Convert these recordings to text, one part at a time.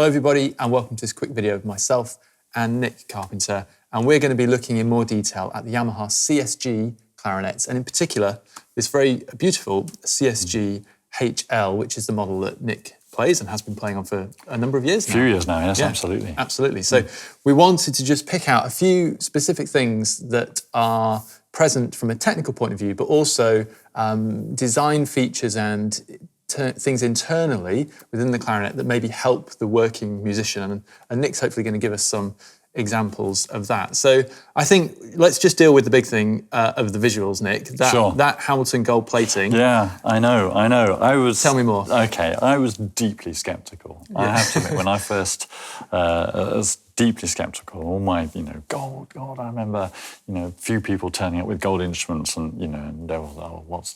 Hello everybody and welcome to this quick video of myself and Nick Carpenter, and we're going to be looking in more detail at the Yamaha CSG clarinets, and in particular this very beautiful CSG-HL, which is the model that Nick plays and has been playing on for a number of years now. A few years now, yes, yeah, absolutely. Absolutely. So we wanted to just pick out a few specific things that are present from a technical point of view, but also design features and things internally within the clarinet that maybe help the working musician. And Nick's hopefully going to give us some examples of that. So I think let's just deal with the big thing of the visuals, Nick. That Hamilton gold plating. Yeah, I know. Tell me more. Okay, I was deeply sceptical. Yeah. I have to admit, when I first was deeply sceptical. All my, gold. I remember, a few people turning up with gold instruments, and and there was, what's,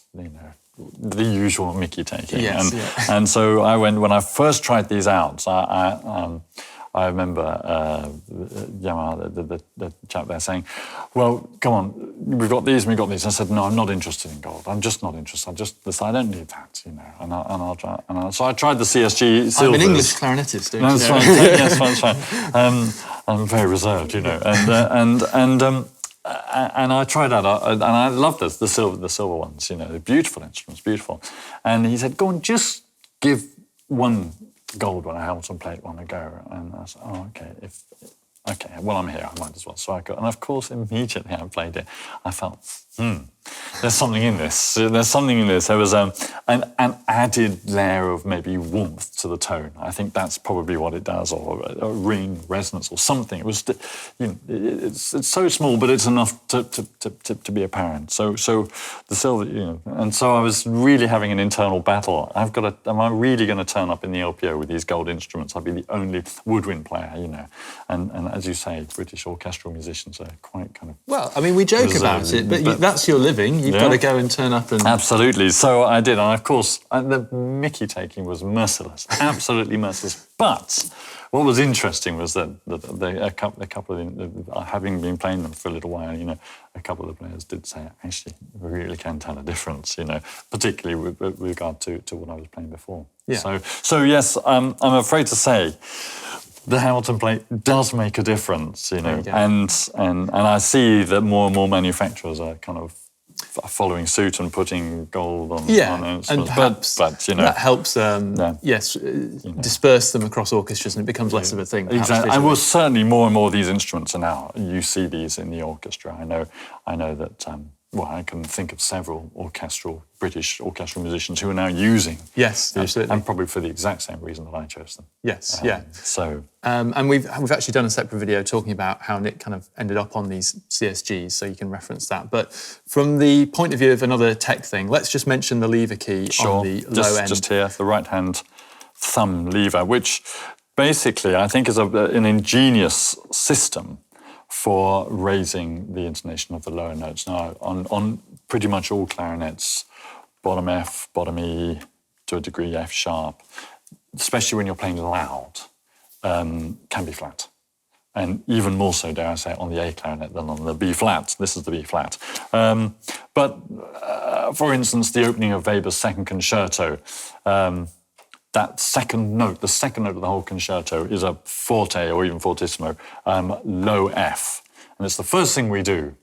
the usual Mickey taking. Yes, and so I went, when I first tried these out, I remember Yamaha, the chap there, saying, well, come on, we've got these and we've got these. I said, no, I'm not interested in gold. I'm just not interested. I don't need that, And I'll try. So I tried the CSG silvers. I'm an English clarinetist, don't you? That's right. Yes, that's right. I'm very reserved, And I tried that, and I loved the silver ones. They're beautiful instruments, beautiful. And he said, go on, just give one gold one, a Hamilton plate one, a go. And I said, oh, okay, well, I'm here, I might as well. So I got, and of course, immediately I played it, I felt, there's something in this. There's something in this. There was an added layer of maybe warmth to the tone. I think that's probably what it does, or a ring, resonance, or something. It was, it's so small, but it's enough to be apparent. So the silver, and so I was really having an internal battle. Am I really going to turn up in the LPO with these gold instruments? I'd be the only woodwind player, And as you say, British orchestral musicians are quite kind of... Well, I mean, we joke about it, but that's your living. You've got to go and turn up and... Absolutely. So I did. And of course, the Mickey taking was merciless, absolutely merciless. But what was interesting was that a couple of having been playing them for a little while, a couple of the players did say, actually, we really can tell a difference, particularly with regard to what I was playing before. Yeah. So yes, I'm afraid to say, the Hamilton plate does make a difference, and I see that more and more manufacturers are kind of following suit and putting gold on instruments. And perhaps that helps, disperse them across orchestras, and it becomes less of a thing. Exactly, and well, certainly more and more of these instruments are now. You see these in the orchestra. I know that. Well, I can think of several British orchestral musicians who are now using. Yes, absolutely. And probably for the exact same reason that I chose them. Yes, So. And we've actually done a separate video talking about how Nick kind of ended up on these CSGs, so you can reference that. But from the point of view of another tech thing, let's just mention the lever key on the low end. Just here, the right-hand thumb lever, which basically I think is an ingenious system for raising the intonation of the lower notes. Now, on pretty much all clarinets, bottom F, bottom E, to a degree F sharp, especially when you're playing loud, can be flat. And even more so, dare I say, on the A clarinet than on the B flat. This is the B flat. But for instance, the opening of Weber's second concerto, that second note, the second note of the whole concerto, is a forte or even fortissimo, low F. And it's the first thing we do.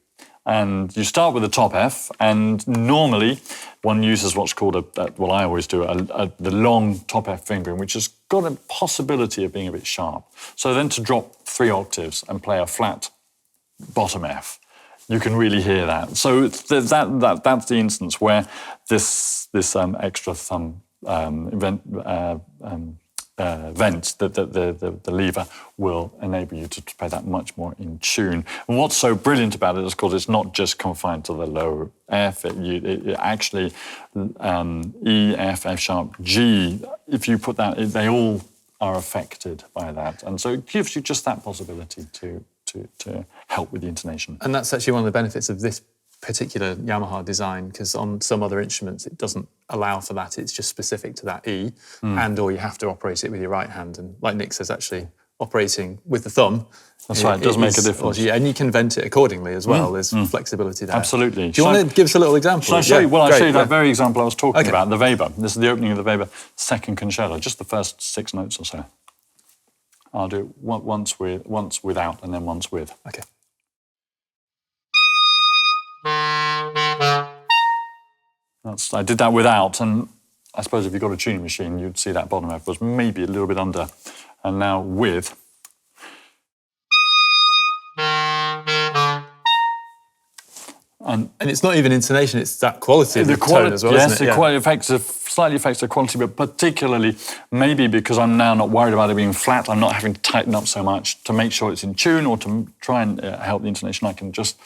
And you start with the top F, and normally one uses what's called I always do, the long top F fingering, which has got a possibility of being a bit sharp. So then to drop 3 octaves and play a flat bottom F, you can really hear that. So that's the instance where this extra thumb vent, the lever, will enable you to play that much more in tune. And what's so brilliant about it is, of course, it's not just confined to the low F. It actually E, F, F sharp, G. If you put that, they all are affected by that, and so it gives you just that possibility to help with the intonation. And that's actually one of the benefits of this particular Yamaha design, because on some other instruments it doesn't allow for that. It's just specific to that E, or you have to operate it with your right hand. And like Nick says, actually operating with the thumb. That's right, it does make a difference. And you can vent it accordingly as well. There's flexibility there. Absolutely. Do you want to give us a little example? Shall I show you? Well, I'll show you that very example I was talking about, the Weber. This is the opening of the Weber second concerto, just the first 6 notes or so. I'll do it once without, and then once with. Okay. I did that without, and I suppose if you've got a tuning machine, you'd see that bottom F was maybe a little bit under. And now with. And it's not even intonation, it's that quality of the tone as well, yes, isn't it? Slightly affects the quality, but particularly maybe because I'm now not worried about it being flat, I'm not having to tighten up so much to make sure it's in tune or to try and help the intonation. I can just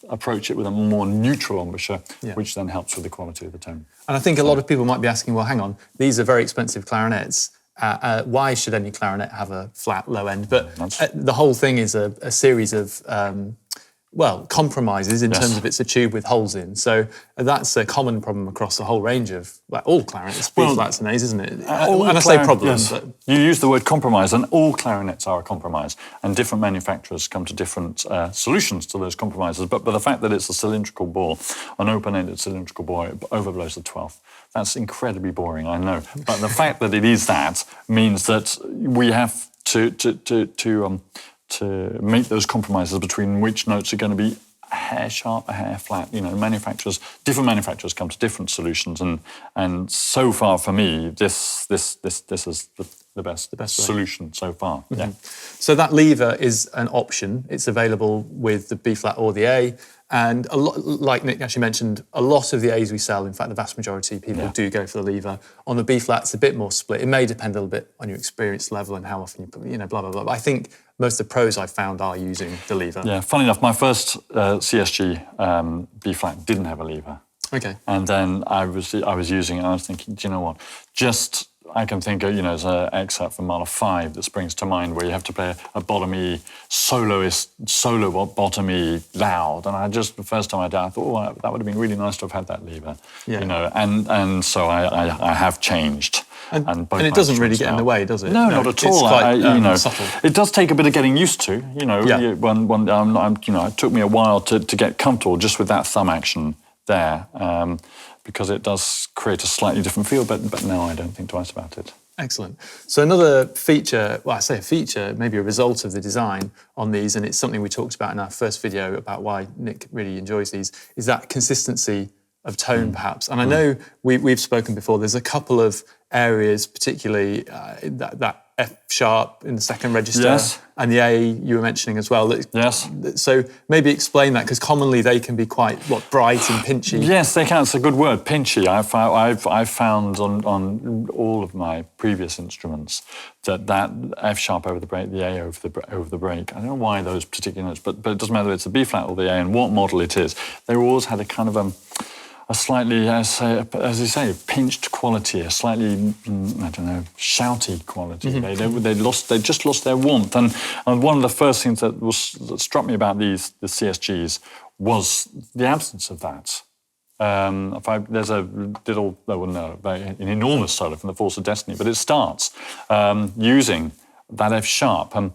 approach it with a more neutral embouchure, which then helps with the quality of the tone. And I think a lot of people might be asking, well, hang on, these are very expensive clarinets. Why should any clarinet have a flat low end? But the whole thing is a series of compromises in terms of it's a tube with holes in. So that's a common problem across the whole range of all clarinets, B flats and A's, isn't it? And I say problem, yes. but you use the word compromise, and all clarinets are a compromise, and different manufacturers come to different solutions to those compromises. But the fact that it's a cylindrical bore, an open-ended cylindrical bore, it overblows the 12th. That's incredibly boring, I know. But the fact that it is that means that we have to make those compromises between which notes are going to be a hair sharp, a hair flat. You know, different manufacturers come to different solutions, and so far for me, this is the best solution so far. Mm-hmm. Yeah. So that lever is an option. It's available with the B flat or the A. And like Nick actually mentioned, a lot of the A's we sell, in fact, the vast majority of people do go for the lever. On the B flat, it's a bit more split. It may depend a little bit on your experience level and how often blah, blah, blah. But I think most of the pros I've found are using the lever. Yeah, funny enough, my first CSG B flat didn't have a lever. Okay. And then I was using it, and I was thinking, do you know what? I can think of, there's an excerpt from Mahler 5 that springs to mind where you have to play a bottom E solo bottom E loud. And the first time I did, I thought, that would have been really nice to have had that lever. Yeah. And so I have changed. And it doesn't really get in the way, does it? No, not at all. It's quite subtle. It does take a bit of getting used to. It took me a while to get comfortable just with that thumb action there. Because it does create a slightly different feel, but now I don't think twice about it. Excellent. So another feature, well, I say a feature, maybe a result of the design on these, and it's something we talked about in our first video about why Nick really enjoys these, is that consistency of tone, perhaps. And I know we've spoken before, there's a couple of areas, particularly that F sharp in the second register, and the A you were mentioning as well. So maybe explain that, because commonly they can be quite bright and pinchy. Yes, they can. It's a good word, pinchy. I've found on all of my previous instruments that F sharp over the break, the A over the break. I don't know why those particular notes, but it doesn't matter whether it's the B flat or the A and what model it is. They always had a kind of a slightly, as you say, pinched quality, a slightly, shouty quality. Mm-hmm. They just lost their warmth. And one of the first things that struck me about the CSGs was the absence of that. There's an enormous solo from The Force of Destiny, but it starts using that F sharp. And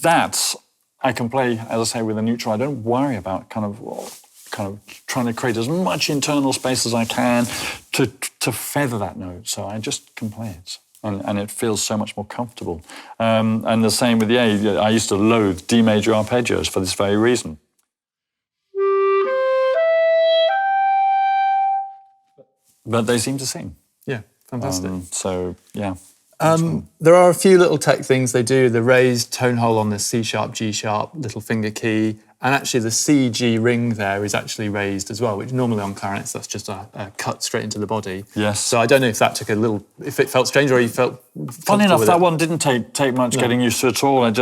that I can play, as I say, with a neutral. I don't worry about kind of trying to create as much internal space as I can to feather that note. So I just can play it, and it feels so much more comfortable. And the same with the A. I used to loathe D major arpeggios for this very reason. But they seem to sing. Yeah, fantastic. There are a few little tech things they do. The raised tone hole on the C sharp, G sharp, little finger key, and actually the C, G ring there is actually raised as well, which normally on clarinets that's just a cut straight into the body. Yes. So I don't know if that took if it felt strange or you felt. Funny enough, that one didn't take much getting used to at all. It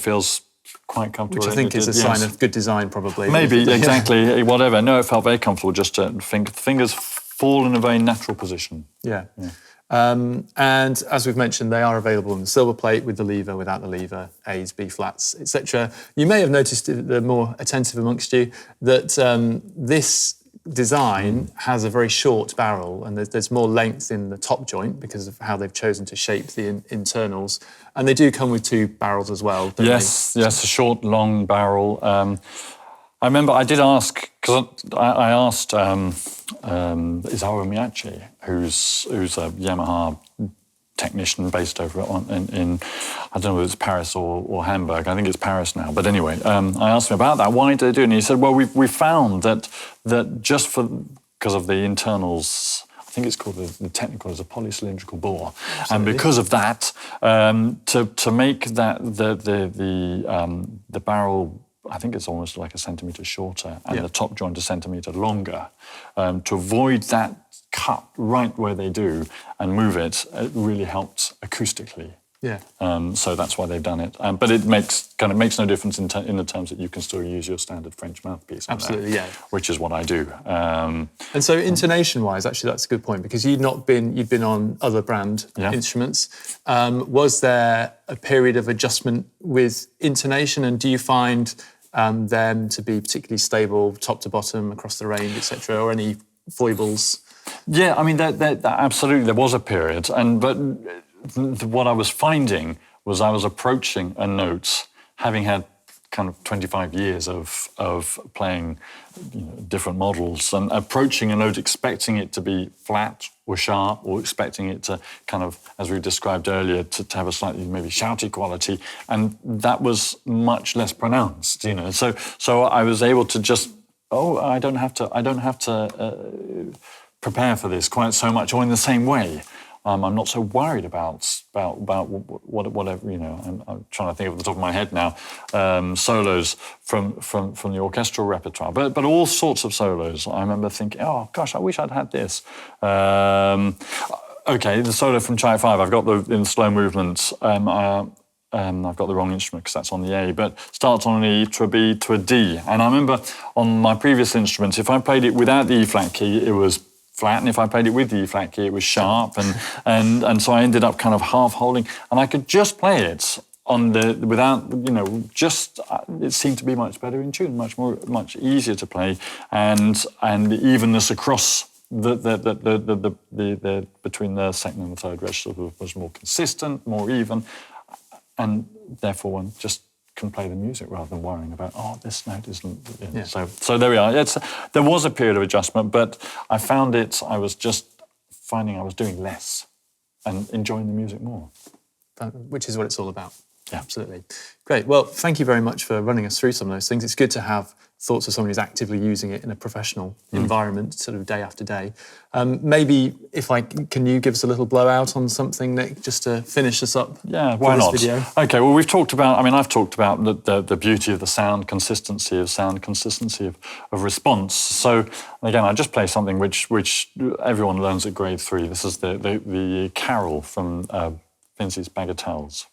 feels quite comfortable. Which I think is a sign of good design, probably. Maybe, exactly, whatever. No, it felt very comfortable just to fingers fall in a very natural position. Yeah. And as we've mentioned, they are available in the silver plate, with the lever, without the lever, A's, B flats, etc. You may have noticed, the more attentive amongst you, that this design has a very short barrel, and there's more length in the top joint because of how they've chosen to shape the internals. And they do come with two barrels as well, don't they? Yes, a short, long barrel. I remember I did ask, because I asked Isawa Miyachi, who's a Yamaha technician based over in I don't know whether it's Paris or Hamburg. I think it's Paris now. But anyway, I asked him about that. Why do they do it? And he said, well, we found that just because of the internals, I think it's called the technical is a polycylindrical bore, absolutely. And because of that, to make that the barrel, I think it's almost like a centimetre shorter, and the top joint a centimetre longer, to avoid that cut right where they do and move it, it really helped acoustically. Yeah. So that's why they've done it. But it makes no difference in the terms that you can still use your standard French mouthpiece. Absolutely, yeah. Which is what I do. And so intonation-wise, actually, that's a good point, because you'd been on other brand instruments. Was there a period of adjustment with intonation, and do you find them to be particularly stable, top to bottom, across the range, etc., or any foibles? Yeah, I mean, absolutely, there was a period, but what I was finding was I was approaching a note, having had kind of 25 years of playing different models, and approaching a note expecting it to be flat or sharp, or expecting it to kind of, as we described earlier, to have a slightly maybe shouty quality, and that was much less pronounced, So I was able to just, I don't have to prepare for this quite so much, or in the same way. I'm not so worried about whatever, I'm trying to think off the top of my head now, solos from the orchestral repertoire, but all sorts of solos. I remember thinking, oh gosh, I wish I'd had this. Okay, the solo from Chai 5, I've got in slow movement. I've got the wrong instrument because that's on the A, but starts on an E to a B to a D. And I remember on my previous instruments, if I played it without the E flat key, it was flat, and if I played it with the E flat key, it was sharp, and so I ended up kind of half holding, and I could just play it on without it seemed to be much better in tune, much easier to play, and the evenness across the between the second and the third register was more consistent, more even, and therefore one just can play the music rather than worrying about, this note isn't... So there we are. There was a period of adjustment, but I found I was just finding I was doing less and enjoying the music more. Which is what it's all about. Yeah. Absolutely. Great. Well, thank you very much for running us through some of those things. It's good to have thoughts of someone who's actively using it in a professional environment, sort of day after day. Maybe can you give us a little blowout on something, Nick, just to finish us up? Yeah, why not? Video? Okay, well, I've talked about the beauty of the sound, consistency of response. So again, I just play something which everyone learns at grade 3. This is the carol from Finzi's Bagatelles.